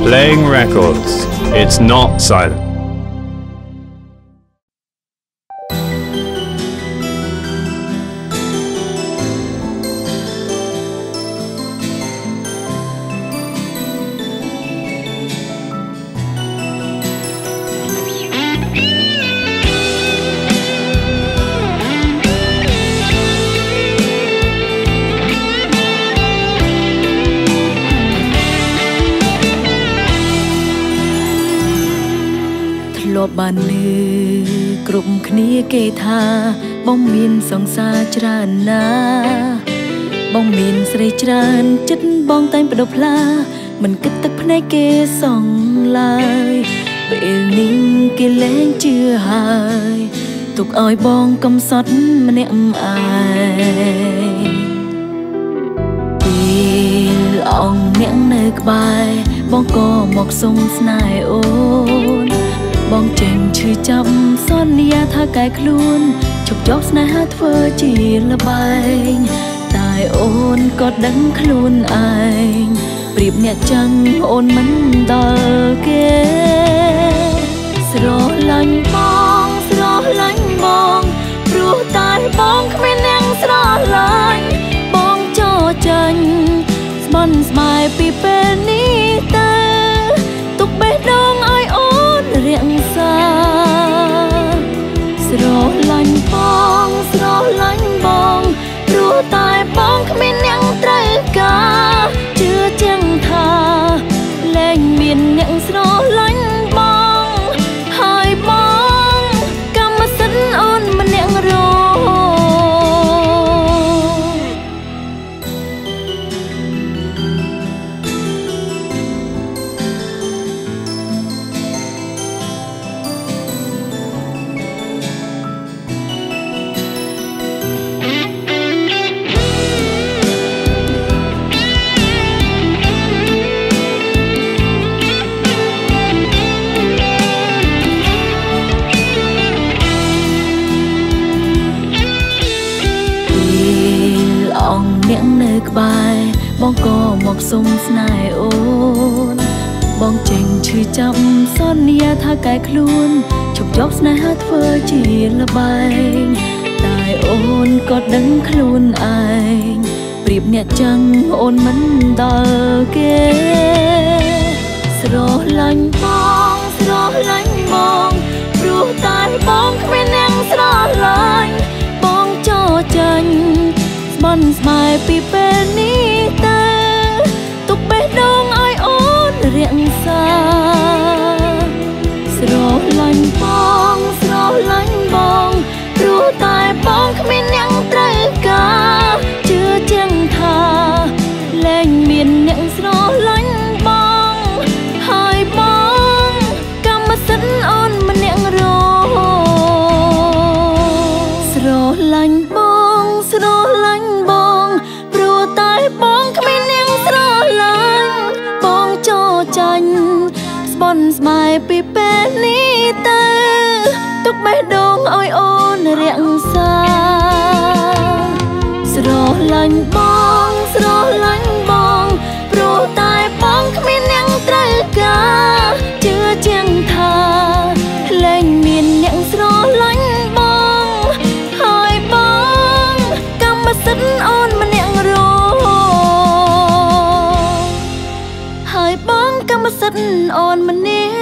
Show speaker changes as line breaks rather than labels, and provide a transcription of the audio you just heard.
Playing records. It's not silent. បានលឺគ្រប់គ្នាគេថាបងមានសង្សារច្រើនណាបងមានស្រីច្រើនចិត្តបងតែងបដូរផ្លាមិនគិតទឹកភ្នែកគេសងឡើយពេលនេះគេលែងជឿហើយទុកឲ្យបងកំសត់ម្នាក់ឯងពេលអងអ្នកនៅក្បែរបងក៏មកសុំស្នេហ៍អូនបងចេញឈឺចាប់សន្យាថាកែខ្លួនជប់យកស្នេហាធ្វើជាល្បែងតែអូនក៏ដឹងខ្លួនឯងប្រៀបអ្នកចឹងអូនមិនដល់គេស្រឡាញ់បងស្រឡាញ់បងព្រោះតែបងគ្មានអ្នកស្រឡាញ់បងចោលចាញ់ស្បន់ស្បែកពីពេលនេះទៅទុកបេះដូងឲ្យអូនរាក់សាស្រឡាញ់បងស្រឡាញ់បងព្រោះតែបងគ្មានអ្នកត្រូវការជឿជាក់ថាលែងមានអ្នកស្រឡាញ់បងហើយបងកម្មសិទ្ធិអូនម្នាក់រអ្នកនៅក្បែរបងក៏មកសុំស្នេហ៍អូនបងចេញឈឺចាប់សន្យាថាកែខ្លួនជប់យកស្នេហាធ្វើជាល្បែងតែអូនក៏ដឹងខ្លួនឯងប្រៀបអ្នកចឹងអូនមិនដល់គេស្រឡាញ់បងស្រឡាញ់បងព្រោះតែបងគ្មានអ្នកស្រឡាញ់បងចោលចាញ់ស្បន់ស្បែកពីពេលនេះទៅទុកបេះដូងឲ្យអូនរាក់សាស្រឡាញ់បងស្រឡាញ់បងព្រោះតែបងគ្មានអ្នកត្រូវការជឿជាក់ថាលែងមានអ្នកស្រឡាញ់បងហើយបងកម្មសិទ្ធិអូនម្នាក់រស្រឡាញ់បងស្រឡាញ់បងព្រោះតែបងគ្មានអ្នកស្រឡាញ់បងចោលចាញ់ស្បន់ស្បែកពីពេលនេះទៅទុកបេះដូងឲ្យអូនរាក់សាស្រឡាញ់បងស្រឡាញ់បងព្រោះតែបងគ្មានអ្នកត្រូវការជឿជាក់ថាលែងមានអ្នកស្រឡាញ់បងហើយបងកម្មសិទ្ធិអូនម្នាក់រហើយបងកម្មសិទ្ធិអូនម្នាក់